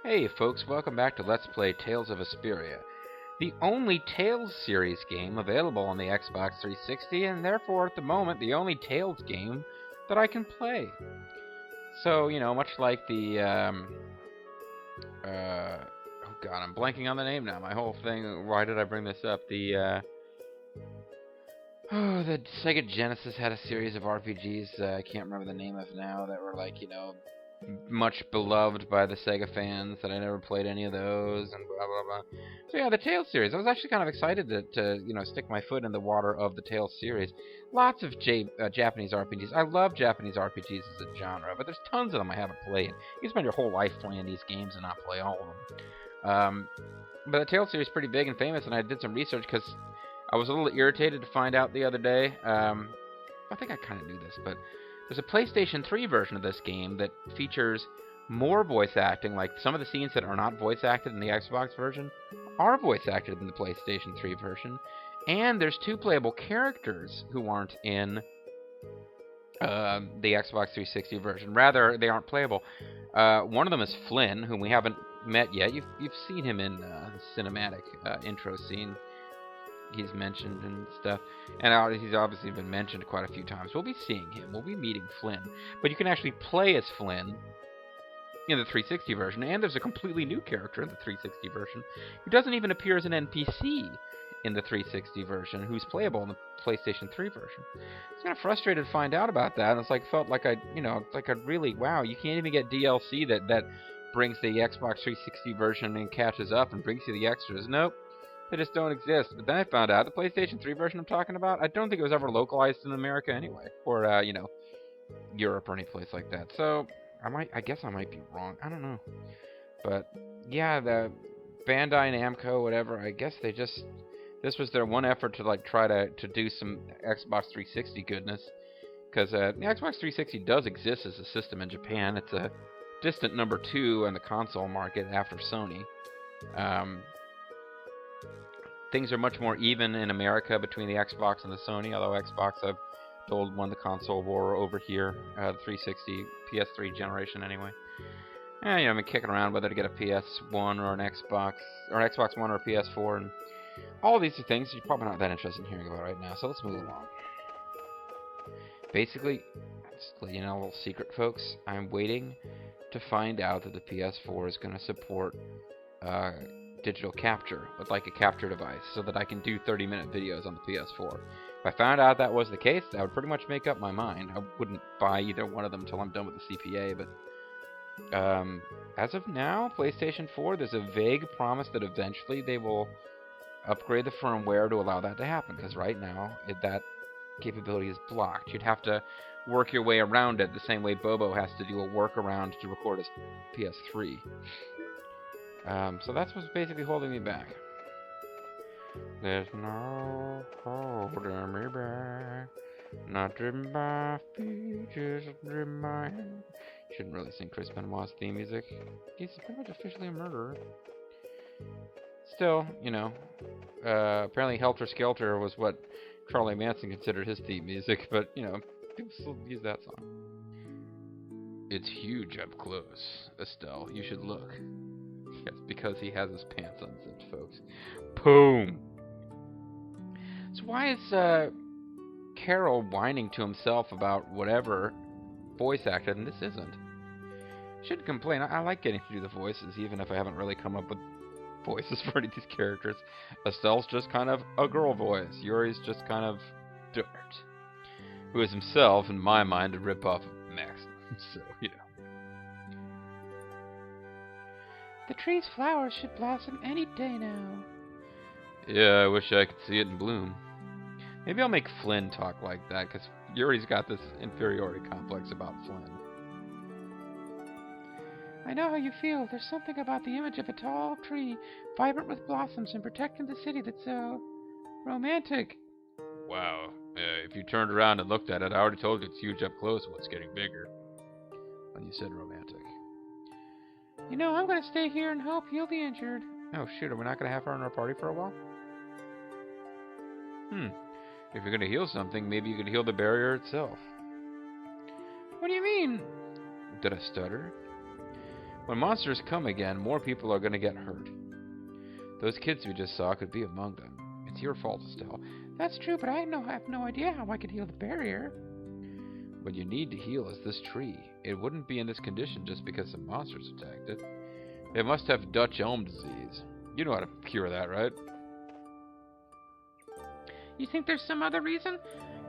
Hey folks, welcome back to Let's Play Tales of Vesperia, the only Tales series game available on the Xbox 360, and therefore at the moment the only Tales game that I can play. So, much like the, oh god, I'm blanking on the name now, my whole thing, why did I bring this up? The Sega Genesis had a series of RPGs, I can't remember the name of now, that were like, much beloved by the Sega fans, that I never played any of those, and blah blah blah. So yeah, the Tales series. I was actually kind of excited to stick my foot in the water of the Tales series. Lots of Japanese RPGs. I love Japanese RPGs as a genre, but there's tons of them I haven't played. You spend your whole life playing these games and not play all of them. But the Tales series is pretty big and famous, and I did some research because I was a little irritated to find out the other day. I think I kind of knew this, but there's a PlayStation 3 version of this game that features more voice acting, like some of the scenes that are not voice acted in the Xbox version are voice acted in the PlayStation 3 version, and there's two playable characters who aren't in the Xbox 360 version. Rather, they aren't playable. One of them is Flynn, whom we haven't met yet. You've seen him in the cinematic intro scene. He's mentioned and stuff, and he's obviously been mentioned quite a few times. We'll be seeing him. We'll be meeting Flynn, but you can actually play as Flynn in the 360 version, and there's a completely new character in the 360 version who doesn't even appear as an NPC in the 360 version, who's playable in the PlayStation 3 version. I was kind of frustrated to find out about that, and it's like felt like wow, you can't even get DLC that brings the Xbox 360 version and catches up and brings you the extras. Nope. They just don't exist. But then I found out the PlayStation 3 version I'm talking about, I don't think it was ever localized in America anyway, or Europe or any place like that. So I guess I might be wrong. I don't know. But yeah, the Bandai Namco, whatever. I guess this was their one effort to try to do some Xbox 360 goodness, because the Xbox 360 does exist as a system in Japan. It's a distant number 2 in the console market after Sony. Things are much more even in America between the Xbox and the Sony, although Xbox, I've told, won the console war over here, the 360, PS3 generation anyway. I've been kicking around whether to get a PS1 or an Xbox One or a PS4, and all of these are things you're probably not that interested in hearing about right now, so let's move along. Basically, just to let you know a little secret, folks, I'm waiting to find out that the PS4 is going to support digital capture with a capture device so that I can do 30-minute videos on the PS4. If I found out that was the case, that would pretty much make up my mind. I wouldn't buy either one of them until I'm done with the CPA, but as of now, PlayStation 4, there's a vague promise that eventually they will upgrade the firmware to allow that to happen, because right now that capability is blocked. You'd have to work your way around it the same way Bobo has to do a workaround to record his PS3. So that's what's basically holding me back. There's no holding me back. Not driven by feet, just driven by hand. Shouldn't really sing Chris Benoit's theme music. He's pretty much officially a murderer. Still, apparently Helter Skelter was what Charlie Manson considered his theme music, but, people still use that song. It's huge up close, Estelle. You should look. Yes, because he has his pants unzipped, folks. Boom! So why is Carol whining to himself about whatever voice acted, and this isn't? Shouldn't complain. I like getting to do the voices, even if I haven't really come up with voices for any of these characters. Estelle's just kind of a girl voice. Yuri's just kind of dirt. Who is himself, in my mind, a rip-off of Max. So, The tree's flowers should blossom any day now. Yeah, I wish I could see it in bloom. Maybe I'll make Flynn talk like that, because Yuri's got this inferiority complex about Flynn. I know how you feel. There's something about the image of a tall tree, vibrant with blossoms and protecting the city that's so romantic. Wow. If you turned around and looked at it, I already told you it's huge up close and it's getting bigger. When you said romantic. I'm going to stay here and help heal the injured. Oh, shoot, are we not going to have her in our party for a while? If you're going to heal something, maybe you could heal the barrier itself. What do you mean? Did I stutter? When monsters come again, more people are going to get hurt. Those kids we just saw could be among them. It's your fault, Estelle. That's true, but I have no idea how I could heal the barrier. What you need to heal is this tree. It wouldn't be in this condition just because some monsters attacked it. It must have Dutch elm disease. You know how to cure that, right? You think there's some other reason?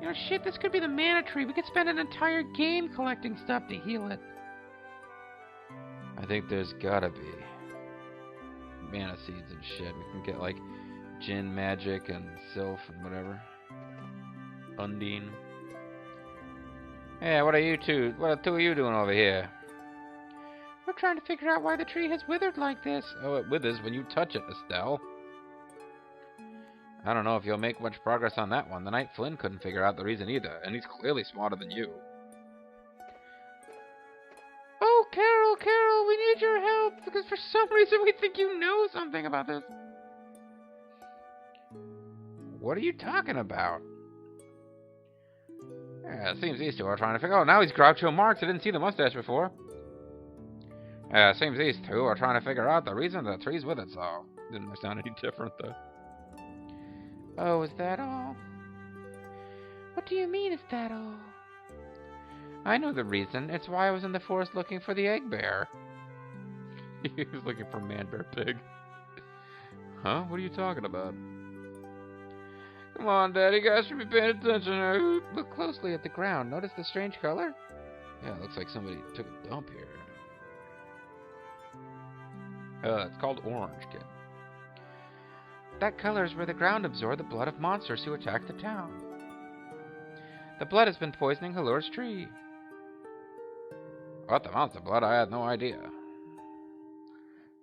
You know, shit, this could be the mana tree. We could spend an entire game collecting stuff to heal it. I think there's gotta be mana seeds and shit. We can get like Jinn magic and Sylph and whatever. Undine. Yeah, what are the two of you doing over here? We're trying to figure out why the tree has withered like this. Oh, it withers when you touch it, Estelle. I don't know if you'll make much progress on that one. The night Flynn couldn't figure out the reason either, and he's clearly smarter than you. Oh, Carol, we need your help, because for some reason we think you know something about this. What are you talking about? Yeah, it seems these two are trying to figure... Oh, now he's Groucho Marx. I didn't see the mustache before. Yeah, it seems these two are trying to figure out the reason the tree's with it, so... Didn't sound any different, though. Oh, is that all? What do you mean, is that all? I know the reason. It's why I was in the forest looking for the egg bear. He was looking for Man Bear Pig. Huh? What are you talking about? Come on, Daddy. You guys should be paying attention here. Look closely at the ground. Notice the strange color? Yeah, it looks like somebody took a dump here. It's called orange, kid. That color is where the ground absorbed the blood of monsters who attacked the town. The blood has been poisoning Halur's tree. What, the monster blood? I had no idea.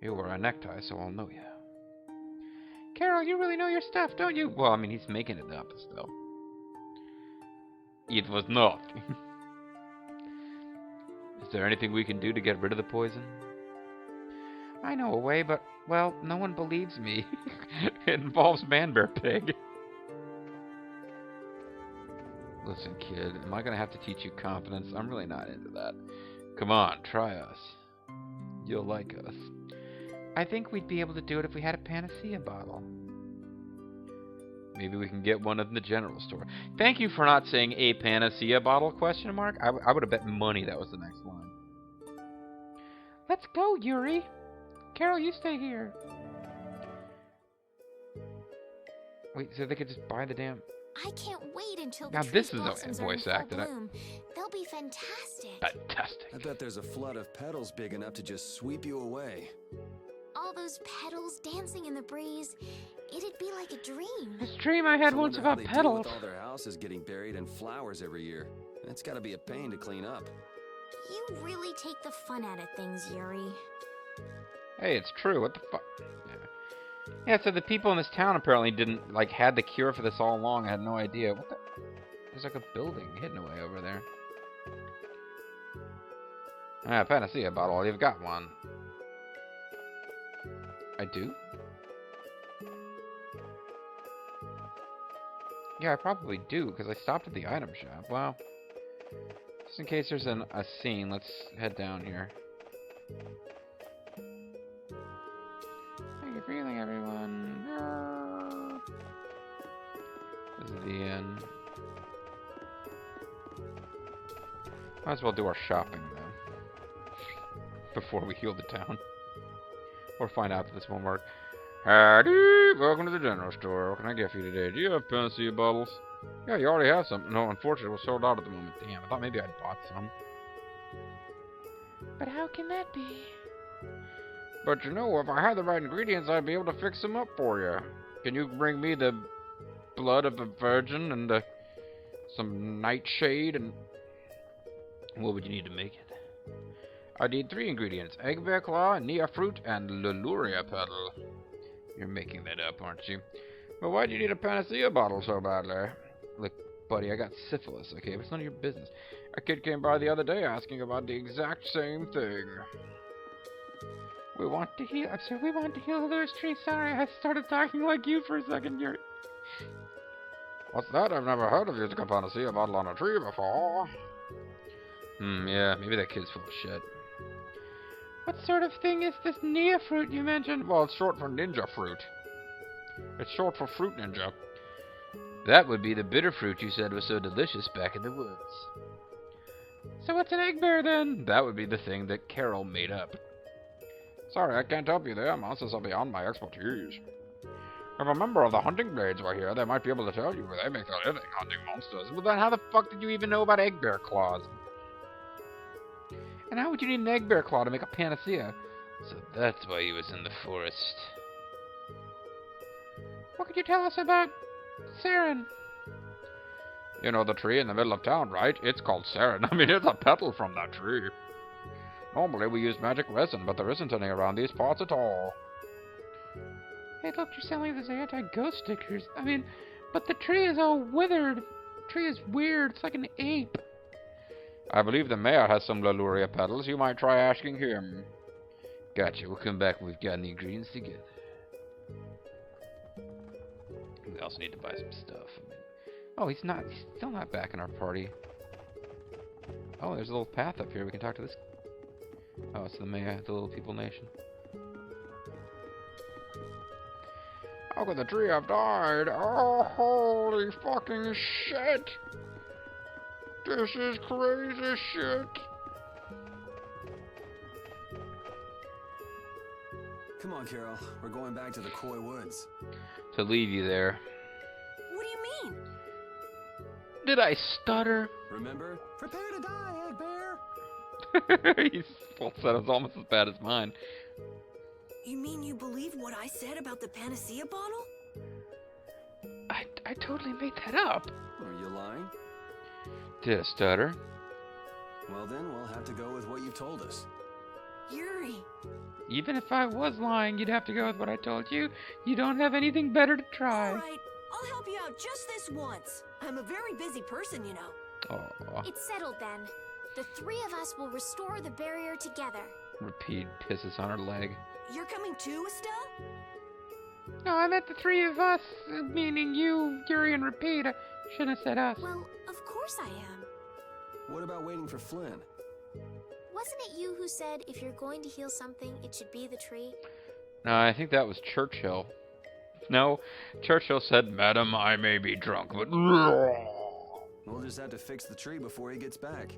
You wear a necktie, so I'll know you. Carol, you really know your stuff, don't you? Well, I mean, he's making it up still. It was not. Is there anything we can do to get rid of the poison? I know a way, but, well, no one believes me. It involves Man Bear Pig. Listen, kid, am I going to have to teach you confidence? I'm really not into that. Come on, try us. You'll like us. I think we'd be able to do it if we had a panacea bottle. Maybe we can get one in the general store. Thank you for not saying a panacea bottle, question mark. I would have bet money that was the next line. Let's go, Yuri. Carol, you stay here. Wait, so they could just buy the damn... I can't wait until the now tree this is blossoms a voice acted. They'll be fantastic. Fantastic. I bet there's a flood of petals big enough to just sweep you away. All those petals dancing in the breeze, it'd be like a dream. This dream I had once about petals. With all their houses getting buried in flowers every year. That's got to be a pain to clean up. You really take the fun out of things, Yuri. Hey, it's true. What the fuck? Yeah, so the people in this town apparently didn't, like, had the cure for this all along. I had no idea. What the... There's like a building hidden away over there. Ah, panacea bottle. You've got one. I do? Yeah, I probably do, because I stopped at the item shop. Well, just in case there's a scene, let's head down here. How you feeling, everyone? This is the end. Might as well do our shopping, though. Before we heal the town. Or find out that this won't work. Howdy! Welcome to the general store. What can I get for you today? Do you have panacea bottles? Yeah, you already have some. No, unfortunately, we're sold out at the moment. Damn, I thought maybe I'd bought some. But how can that be? But you know, if I had the right ingredients, I'd be able to fix them up for you. Can you bring me the blood of a virgin and some nightshade and... What would you need to make it? I need 3 ingredients. Egg bear claw, nia fruit, and leluria petal. You're making that up, aren't you? But why do you need a panacea bottle so badly? Look, buddy, I got syphilis, okay? But it's none of your business. A kid came by the other day asking about the exact same thing. We want to heal... I'm sorry, we want to heal Halur's tree. Sorry, I started talking like you for a second. You're... What's that? I've never heard of using a panacea bottle on a tree before. Yeah, maybe that kid's full of shit. What sort of thing is this Nia fruit you mentioned? Well, it's short for ninja fruit. It's short for fruit ninja. That would be the bitter fruit you said was so delicious back in the woods. So what's an egg bear then? That would be the thing that Carol made up. Sorry, I can't help you there. Monsters are beyond my expertise. If a member of the hunting blades were here, they might be able to tell you. They make their living hunting monsters. Well, then how the fuck did you even know about egg bear claws? And how would you need an egg bear claw to make a panacea? So that's why he was in the forest. What could you tell us about Saren? You know the tree in the middle of town, right? It's called Saren. I mean, it's a petal from that tree. Normally we use magic resin, but there isn't any around these parts at all. Hey, look, you're selling those anti-ghost stickers. I mean, but the tree is all withered. The tree is weird. It's like an ape. I believe the mayor has some Leluria petals. You might try asking him. Gotcha. We'll come back when we've got any greens together. We also need to buy some stuff. Oh, he's still not back in our party. Oh, there's a little path up here. We can talk to this. Oh, it's the mayor, the Little People Nation. How could the tree have died? Oh, holy fucking shit! This is crazy shit! Come on, Carol. We're going back to the Koi Woods. To leave you there. What do you mean? Did I stutter? Remember? Prepare to die, Egg Bear! His falsetto's almost as bad as mine. You mean you believe what I said about the panacea bottle? I totally made that up. Are you lying? Did I stutter? Well, then we'll have to go with what you told us. Yuri. Even if I was lying, you'd have to go with what I told you. You don't have anything better to try. All right, I'll help you out just this once. I'm a very busy person, you know. Oh. It's settled then. The three of us will restore the barrier together. Repeat pisses on her leg. You're coming too, Estelle? No, I meant the three of us, meaning you, Yuri, and Repeat. I shouldn't have said us. Well, of course I am. What about waiting for Flynn? Wasn't it you who said if you're going to heal something, it should be the tree? No, I think that was Churchill. No, Churchill said, "Madam, I may be drunk, but..." We'll just have to fix the tree before he gets back.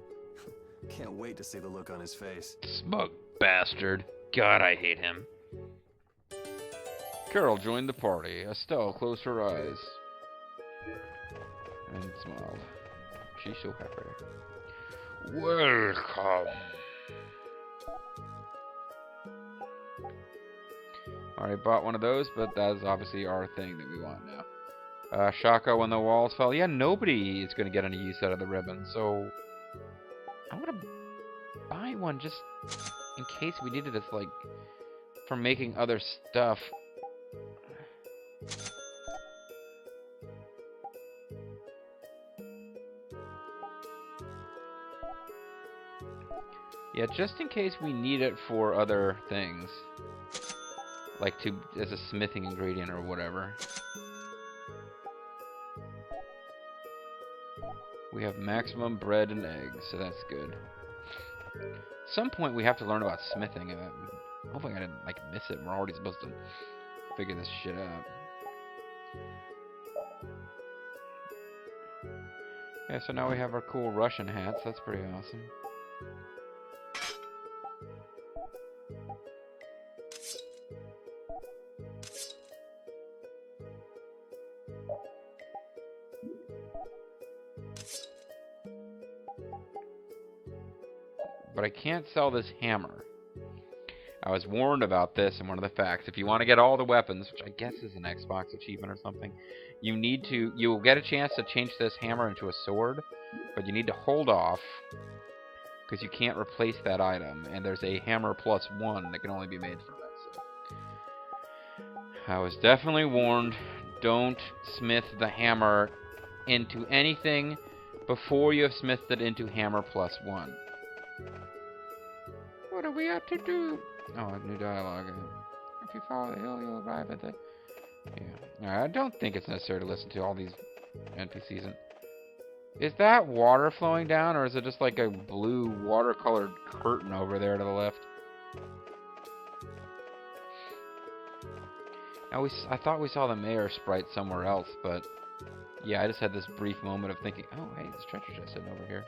Can't wait to see the look on his face. Smug bastard. God, I hate him. Carol joined the party. Estelle closed her eyes and smiled. She's so happy. Welcome. Already bought one of those, but that is obviously our thing that we want now. Shaka, when the walls fell. Yeah, nobody is going to get any use out of the ribbon, so I'm going to buy one just in case we needed it, like, for making other stuff. Yeah, just in case we need it for other things. Like as a smithing ingredient or whatever. We have maximum bread and eggs, so that's good. At some point we have to learn about smithing. Hopefully I didn't miss it. We're already supposed to figure this shit out. Yeah, so now we have our cool Russian hats. That's pretty awesome. But I can't sell this hammer. I was warned about this in one of the facts. If you want to get all the weapons, which I guess is an Xbox achievement or something, you'll get a chance to change this hammer into a sword, but you need to hold off because you can't replace that item, and there's a hammer plus one that can only be made for that. So I was definitely warned, don't smith the hammer into anything before you have smithed it into hammer plus one. What are we up to do? Oh, new dialogue. If you follow the hill, you'll arrive at the... Yeah. I don't think it's necessary to listen to all these NPCs. Is that water flowing down, or is it just like a blue watercolored curtain over there to the left? I thought we saw the mayor sprite somewhere else, but yeah, I just had this brief moment of thinking, oh, hey, there's treasure chest sitting over here.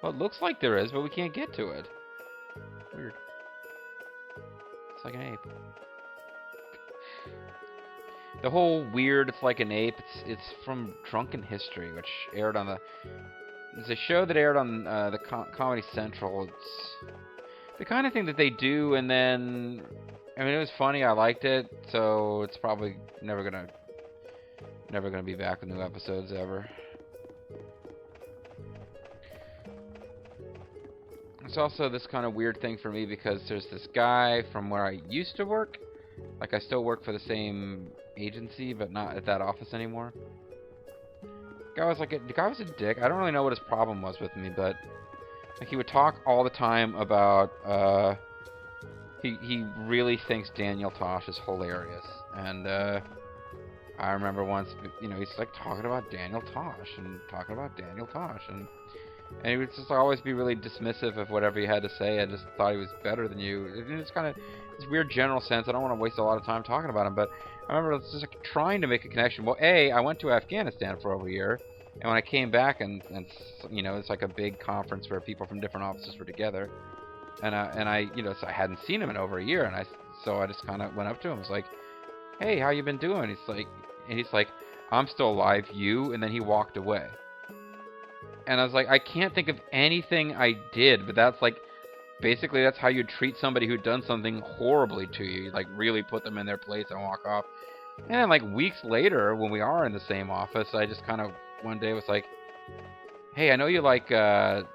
Well, it looks like there is, but we can't get to it. Weird. It's like an ape. The whole weird, it's like an ape, it's from Drunken History, which aired on the... It's a show that aired on the Comedy Central. It's the kind of thing that they do, and then... I mean, it was funny, I liked it, so it's probably never gonna be back with new episodes ever. It's also this kind of weird thing for me because there's this guy from where I used to work. Like, I still work for the same agency, but not at that office anymore. The guy was a dick. I don't really know what his problem was with me, but like, he would talk all the time about he really thinks Daniel Tosh is hilarious. And I remember once, you know, he's like talking about Daniel Tosh and he would just always be really dismissive of whatever you had to say. I just thought he was better than you. It's kind of this weird general sense. I don't want to waste a lot of time talking about him, but I remember just like trying to make a connection. Well, I went to Afghanistan for over a year, and when I came back, and you know, it's like a big conference where people from different offices were together, and I you know, so I hadn't seen him in over a year, and so I just kind of went up to him. I was like, "Hey, how you been doing?" He's like, "I'm still alive, you," and then he walked away. And I was like, I can't think of anything I did, but that's like, basically that's how you treat somebody who'd done something horribly to you. You like really put them in their place and walk off. And then like weeks later, when we are in the same office, I just kind of one day was like, hey, I know you like the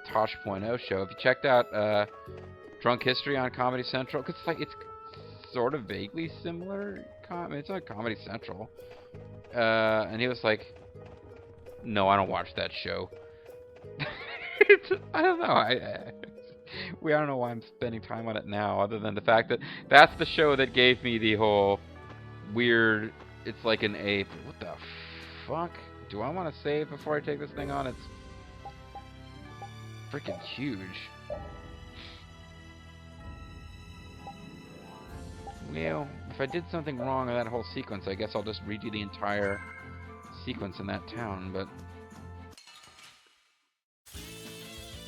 Tosh.0 show. Have you checked out Drunk History on Comedy Central? Because it's sort of vaguely similar. It's on Comedy Central. And he was like, no, I don't watch that show. I don't know. I don't know why I'm spending time on it now, other than the fact that that's the show that gave me the whole weird, it's like an ape. What the fuck? Do I want to save before I take this thing on? It's freaking huge. Well, if I did something wrong in that whole sequence, I guess I'll just redo the entire sequence in that town, but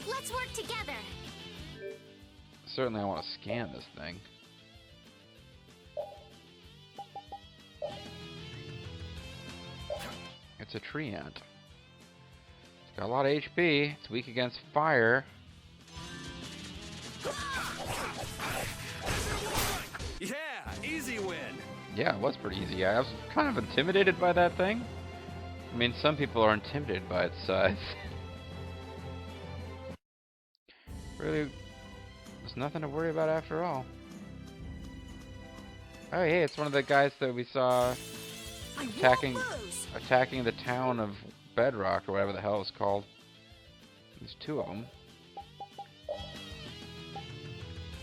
Let's work together. certainly I want to scan this thing. It's a tree ant. It's got a lot of HP. It's weak against fire. Yeah, easy win. Yeah, it was pretty easy. I was kind of intimidated by that thing. I mean, some people are intimidated by its size. Really, there's nothing to worry about after all. Oh, hey, it's one of the guys that we saw attacking the town of Bedrock, or whatever the hell it's called. There's two of them.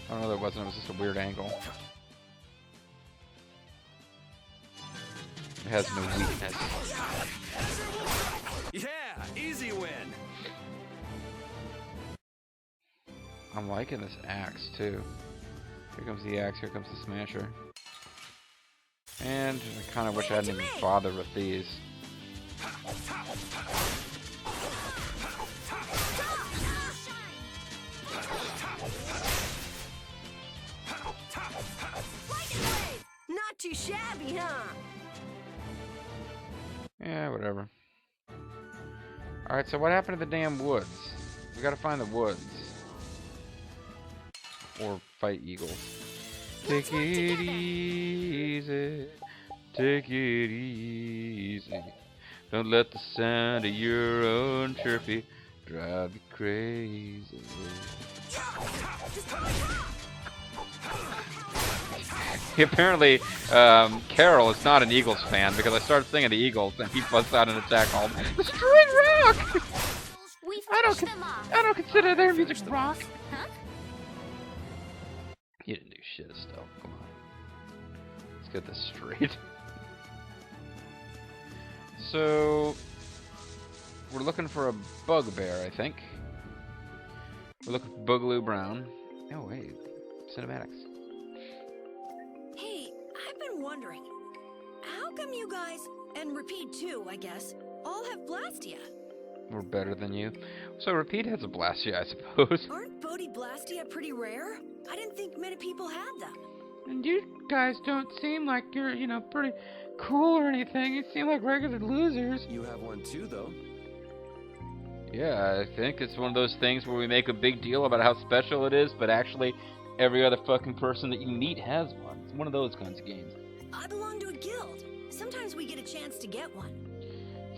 I don't know, there wasn't. It was just a weird angle. It has no weakness. Yeah, easy win. I'm liking this axe, too. Here comes the axe, here comes the smasher. And I kind of wish I hadn't even bothered with these. Not too shabby, huh? Yeah, whatever. Alright, so what happened to the damn woods? We gotta find the woods. Or fight eagles. Take it easy. Take it easy. Don't let the sound of your own chirpy drive you crazy. Apparently, Carol is not an Eagles fan because I started singing the Eagles and he busts out an attack called Destroy Rock! I don't consider their music rock. Huh? You didn't do shit, Estelle. Come on. Let's get this straight. So, we're looking for a bugbear, I think. We're looking for Boogaloo Brown. Oh, wait. Cinematics. wondering. How come you guys, and Repeat too, I guess, all have Blastia? We're better than you. So Repeat has a Blastia, I suppose. Aren't Bodhi Blastia pretty rare? I didn't think many people had them. And you guys don't seem like you're, pretty cool or anything. You seem like regular losers. You have one too, though. Yeah, I think it's one of those things where we make a big deal about how special it is, but actually every other fucking person that you meet has one. It's one of those kinds of games. I belong to a guild. Sometimes we get a chance to get one.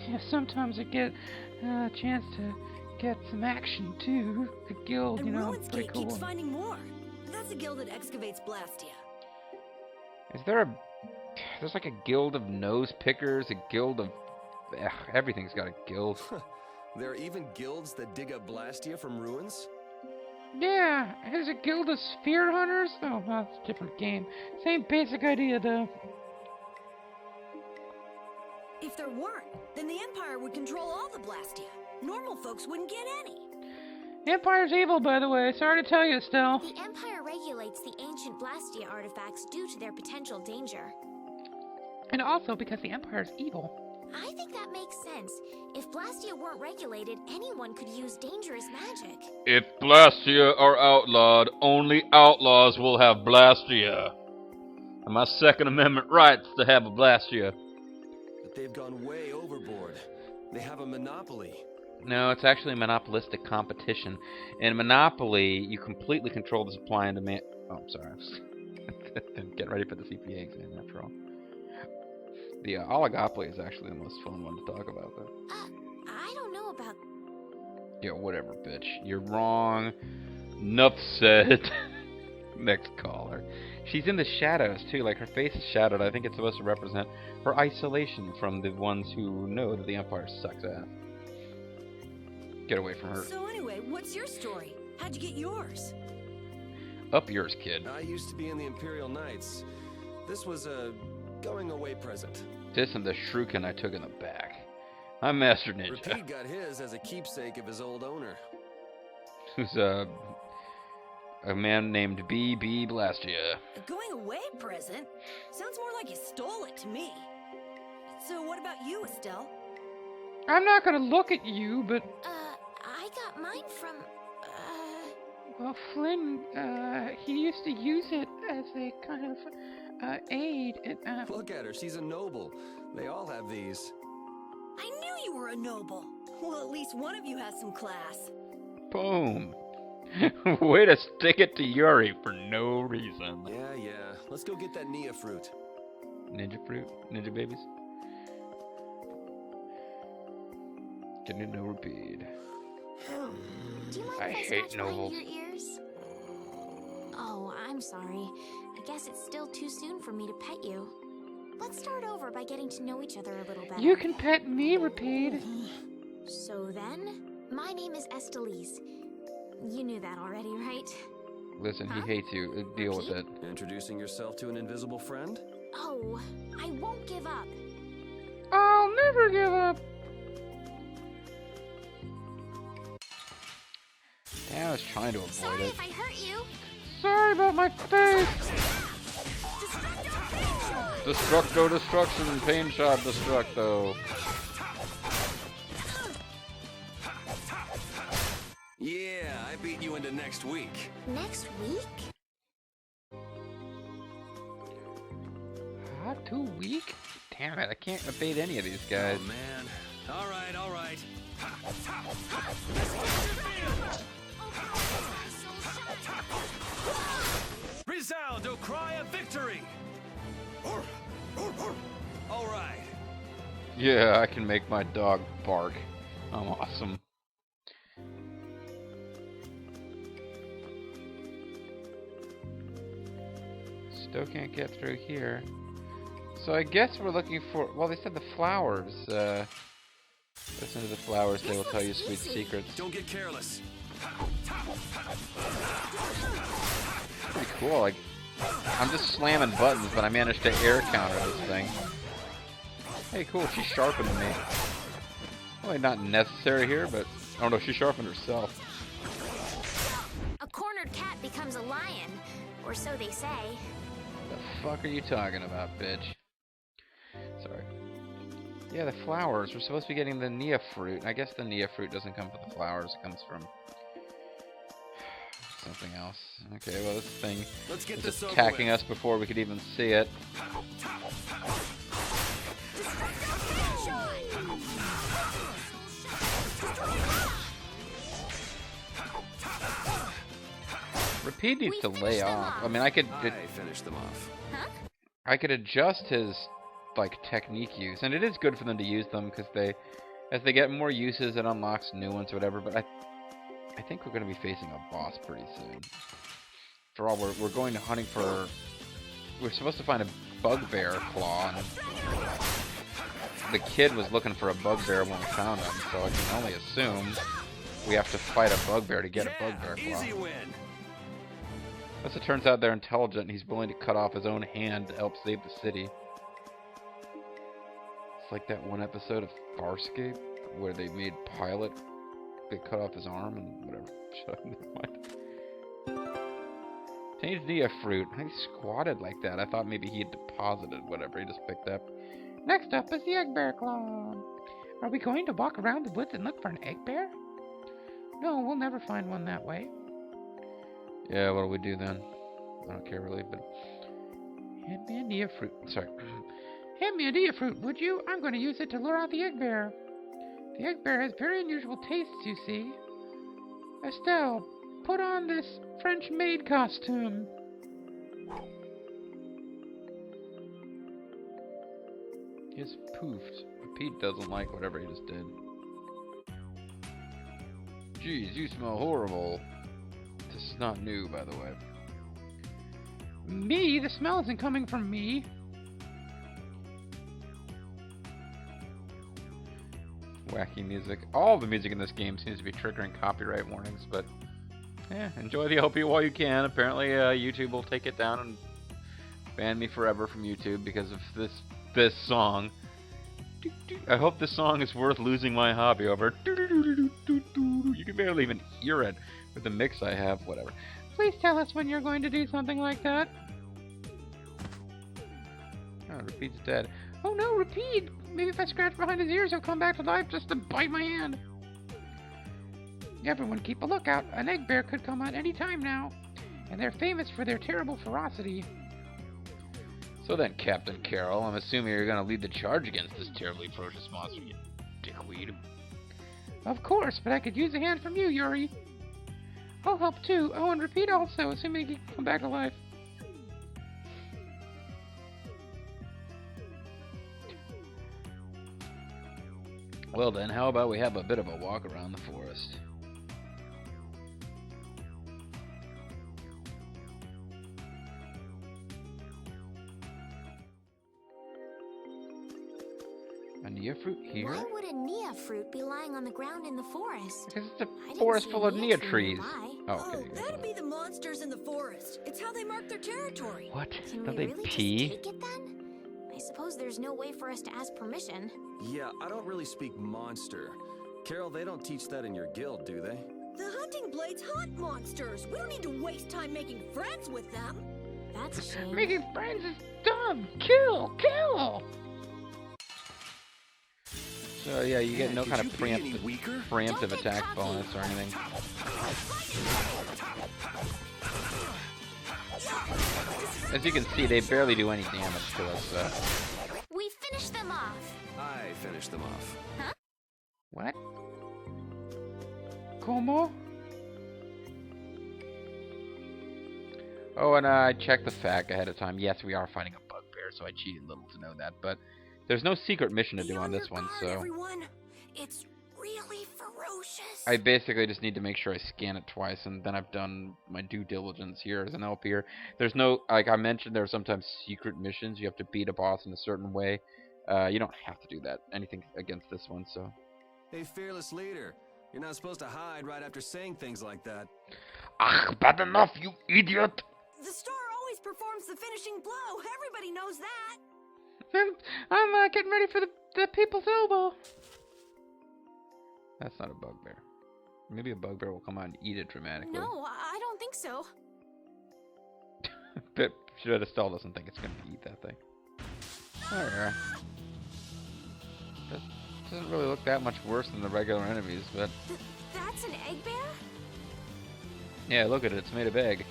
Yeah, sometimes I get a chance to get some action too. The guild, And pretty Ruinscape cool. keeps finding more. That's a guild that excavates Blastia. Is there there's like a guild of nose pickers, a guild of... everything's got a guild. There are even guilds that dig up Blastia from ruins? Yeah, there's a guild of sphere hunters. Oh, well, it's a different game. Same basic idea though. If there weren't, then the Empire would control all the Blastia. Normal folks wouldn't get any. The Empire's evil, by the way. Sorry to tell you, Estelle. The Empire regulates the ancient Blastia artifacts due to their potential danger. And also because the Empire's evil. I think that makes sense. If Blastia weren't regulated, anyone could use dangerous magic. If Blastia are outlawed, only outlaws will have Blastia. And my Second Amendment rights to have a Blastia. But they've gone way overboard. They have a monopoly. No, it's actually a monopolistic competition. In Monopoly, you completely control the supply and demand. Oh, I'm sorry. Get ready for the CPA exam, after all. The oligopoly is actually the most fun one to talk about, though. I don't know about... Yeah, whatever, bitch. You're wrong. Enough said. Next caller. She's in the shadows, too. Like, her face is shadowed. I think it's supposed to represent her isolation from the ones who know that the Empire sucks ass. Get away from her. So anyway, what's your story? How'd you get yours? Up yours, kid. I used to be in the Imperial Knights. This was a going-away present. This and the shuriken I took in the back. I'm Master Ninja. Repeat got his as a keepsake of his old owner. Who's a man named B.B. Blastia. A going-away present? Sounds more like you stole it to me. So what about you, Estelle? I'm not gonna look at you, but... I got mine from, Well, Flynn, he used to use it as a kind of, aid. Look at her, she's a noble. They all have these. I knew you were a noble. Well, at least one of you has some class. Boom. Way to stick it to Yuri for no reason. Yeah. Let's go get that Nia fruit. Ninja fruit? Ninja babies? Can you no repeat? do you mind I if I hate scratch behind nobles. your ears? Oh, I'm sorry. I guess it's still too soon for me to pet you. Let's start over by getting to know each other a little better. You can pet me, Repeat. So then, my name is Estelise. You knew that already, right? Listen, Huh? he hates you. Deal with it. Introducing yourself to an invisible friend? Oh, I won't give up. I'll never give up. Yeah, I was trying to avoid Sorry it. if I hurt you. Sorry about my face. Destructo destruction, pain shot destructo. Yeah, I beat you into next week. Next week? Hot 2 week? Damn it, I can't evade any of these guys. Oh man. All right. Resound, O cry of victory! All right. Yeah, I can make my dog bark. I'm awesome. Still can't get through here. So I guess we're looking for... Well, they said the flowers. Listen to the flowers. They will tell you sweet secrets. Don't get careless. Pretty cool. Like, I'm just slamming buttons, but I managed to air counter this thing. Hey, cool. She sharpened me. Well, not necessary here, but... Oh no, she sharpened herself. A cornered cat becomes a lion, or so they say. The fuck are you talking about, bitch? Sorry. Yeah, the flowers. We're supposed to be getting the Nia fruit. I guess the Nia fruit doesn't come from the flowers. It comes from something else. Okay, well, this thing is attacking us before we could even see it. Rapide needs to lay off. I mean, I could finish them off. Huh? I could adjust his like technique use, and it is good for them to use them because as they get more uses, it unlocks new ones or whatever. But I think we're going to be facing a boss pretty soon. For all, we're going to hunting for. We're supposed to find a bugbear claw, and the kid was looking for a bugbear when we found him. So I can only assume we have to fight a bugbear to get a bugbear claw. Easy win. As it turns out, they're intelligent, and he's willing to cut off his own hand to help save the city. It's like that one episode of Farscape where they made Pilot. They cut off his arm and whatever. Shut up, never mind. Change Nia fruit. He squatted like that. I thought maybe he had deposited whatever he just picked up. Next up is the egg bear claw. Are we going to walk around the woods and look for an egg bear? No, we'll never find one that way. Yeah, what do we do then? I don't care really, but... Hand me a Nia fruit. Sorry. Hand me a Nia fruit, would you? I'm going to use it to lure out the egg bear. The egg bear has very unusual tastes, you see. Estelle, put on this French maid costume. He just poofed. Pete doesn't like whatever he just did. Jeez, you smell horrible. This is not new, by the way. Me? The smell isn't coming from me. Wacky music. All the music in this game seems to be triggering copyright warnings, but enjoy the LP while you can. Apparently, YouTube will take it down and ban me forever from YouTube because of this song. I hope this song is worth losing my hobby over. You can barely even hear it with the mix I have. Whatever. Please tell us when you're going to do something like that. Oh, Rapide's dead. Oh no, Rapide! Maybe if I scratch behind his ears, he'll come back to life just to bite my hand. Everyone keep a lookout. An egg bear could come out any time now. And they're famous for their terrible ferocity. So then, Captain Carroll, I'm assuming you're going to lead the charge against this terribly ferocious monster, you dickweed. Of course, but I could use a hand from you, Yuri. I'll help too. Oh, and Rapide also, assuming he can come back to life. Well then, how about we have a bit of a walk around the forest? A Nia fruit here? Why would a Nia fruit be lying on the ground in the forest? Because it's a forest full of Nia trees. Oh, okay. That'd be the monsters in the forest. It's how they mark their territory. What? Can Don't we they really pee? just take it then? I suppose there's no way for us to ask permission. Yeah, I don't really speak monster. Carol, they don't teach that in your guild, do they? The hunting blades hunt monsters. We don't need to waste time making friends with them. That's a shame. Making friends is dumb. Kill! Kill! So yeah, you get no kind of preemptive attack bonus or anything. As you can see, they barely do any damage to us, so... We finished them off. I finished them off. Huh? What? Como? Oh, and I checked the fact ahead of time. Yes, we are fighting a bugbear, so I cheated a little to know that, but there's no secret mission to do on this one, so... Everyone, it's really ferocious. I basically just need to make sure I scan it twice, and then I've done my due diligence here as an LP here. There's no, like I mentioned, there are sometimes secret missions. You have to beat a boss in a certain way. You don't have to do that. Anything against this one, so... Hey, fearless leader. You're not supposed to hide right after saying things like that. Ach, bad enough, you idiot! The star always performs the finishing blow. Everybody knows that. I'm getting ready for the people's elbow. That's not a bugbear. Maybe a bugbear will come out and eat it dramatically. No, I don't think so. still doesn't think it's gonna eat that thing. Alright. Doesn't really look that much worse than the regular enemies, but That's an egg bear? yeah, look at it. It's made of egg.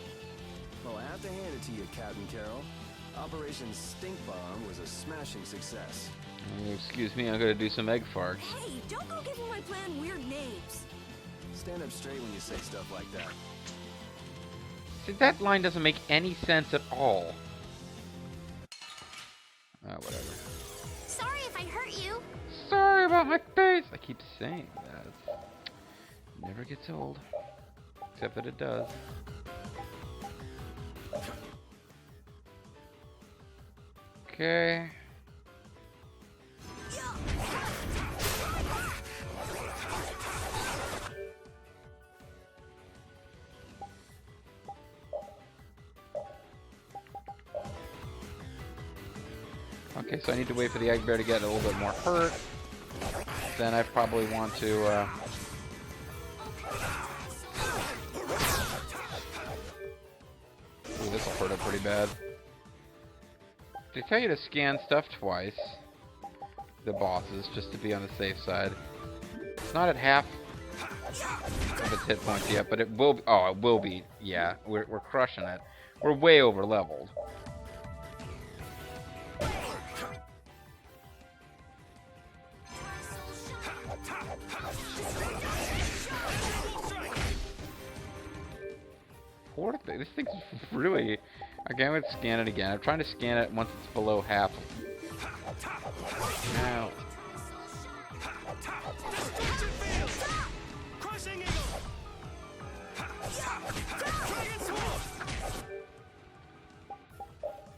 Well, I have to hand it to you, Captain Carroll. Operation Stink Bomb was a smashing success. Excuse me, I'm gonna do some egg farts. Hey, don't go giving my plan weird names. Stand up straight when you say stuff like that. See, that line doesn't make any sense at all. Whatever. Sorry if I hurt you. Sorry about my face. I keep saying that. Never gets old. Except that it does. Okay. Okay, so I need to wait for the egg bear to get a little bit more hurt. Then I probably want to, ooh, this will hurt it pretty bad. They tell you to scan stuff twice, the bosses, just to be on the safe side. It's not at half of its hit points yet, but it will be, oh, it will be, yeah, we're crushing it. We're way over leveled. Poor thing. This thing's really... Okay, I'm going to scan it again. I'm trying to scan it once it's below half. Now...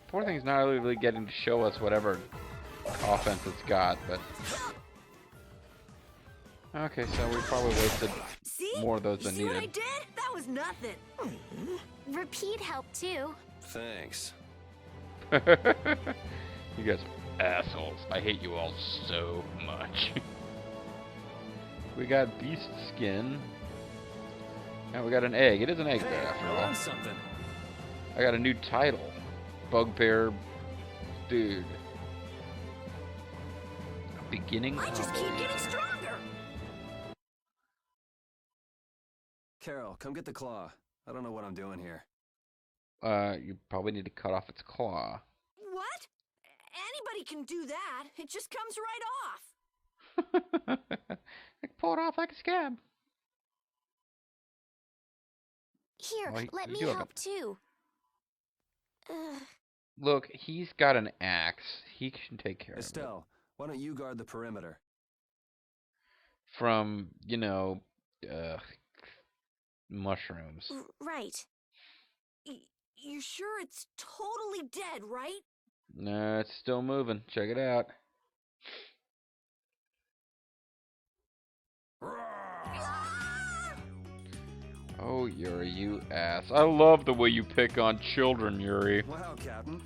Poor thing's not really getting to show us whatever offense it's got, but... Okay, so we probably wasted more of those than needed. See what I did? That was nothing. Repeat help too. Thanks. You guys are assholes. I hate you all so much. We got beast skin. And we got an egg. It is an egg there, after all. Something. I got a new title. Bugbear Dude. Beginning I just keep getting stronger. Carol, come get the claw. I don't know what I'm doing here. You probably need to cut off its claw. What? Anybody can do that. It just comes right off. I can pull it off like a scab. Here, Well, let me you look help too. Look, he's got an axe. He can take care of it. Estelle, why don't you guard the perimeter? From, you know, mushrooms. Right. You're sure it's totally dead, right? No, it's still moving. Check it out. Oh, Yuri, you ass. I love the way you pick on children, Yuri. Wow, Captain.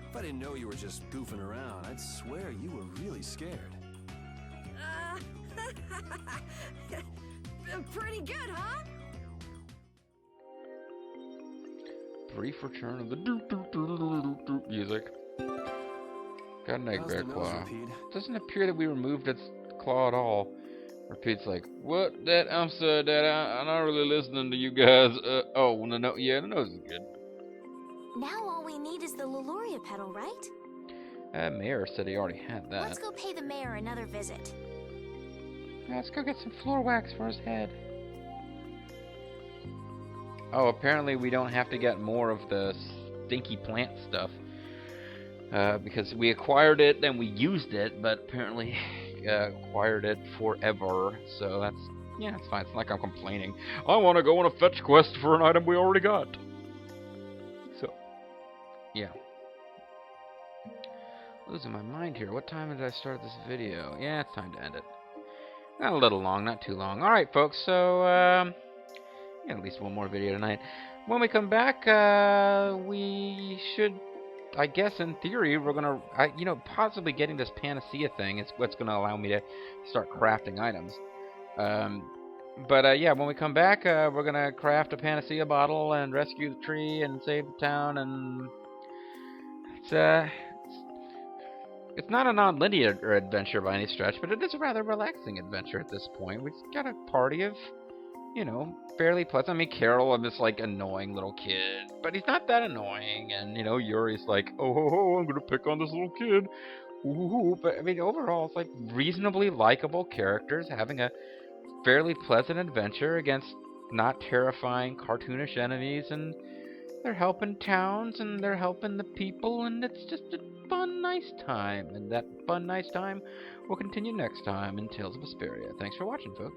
If I didn't know you were just goofing around, I'd swear you were really scared. Pretty good, huh? Brief return of the doo-doo-doo-doo-doo-doo music. Got an egg How's bear the nose, claw. Rapide? Doesn't appear that we removed its claw at all. Repeats like, what? I'm sorry, Dad. I'm not really listening to you guys. Oh, no, yeah, the nose is good. Now all we need is the Leluria petal, right? Mayor said he already had that. Let's go pay the mayor another visit. Let's go get some floor wax for his head. Oh, apparently we don't have to get more of the stinky plant stuff. Because we acquired it, then we used it, but apparently acquired it forever. So that's, yeah, it's fine. It's not like I'm complaining. I want to go on a fetch quest for an item we already got. So, yeah. Losing my mind here. What time did I start this video? Yeah, it's time to end it. Not a little long, not too long. Alright, folks, so, yeah, at least one more video tonight. When we come back, we should, I guess, in theory, we're gonna, you know, possibly getting this Panacea thing is what's gonna allow me to start crafting items. Yeah, when we come back, we're gonna craft a Panacea bottle and rescue the tree and save the town and It's not a non-linear adventure by any stretch, but it is a rather relaxing adventure at this point. We've got a party of, fairly pleasant. I mean, Carol, I'm this like annoying little kid, but he's not that annoying. And Yuri's like, oh ho ho, I'm gonna pick on this little kid. Ooh, but I mean, overall, it's like reasonably likable characters having a fairly pleasant adventure against not terrifying cartoonish enemies, and they're helping towns and they're helping the people, and it's just a fun, nice time. And that fun, nice time will continue next time in Tales of Vesperia. Thanks for watching, folks.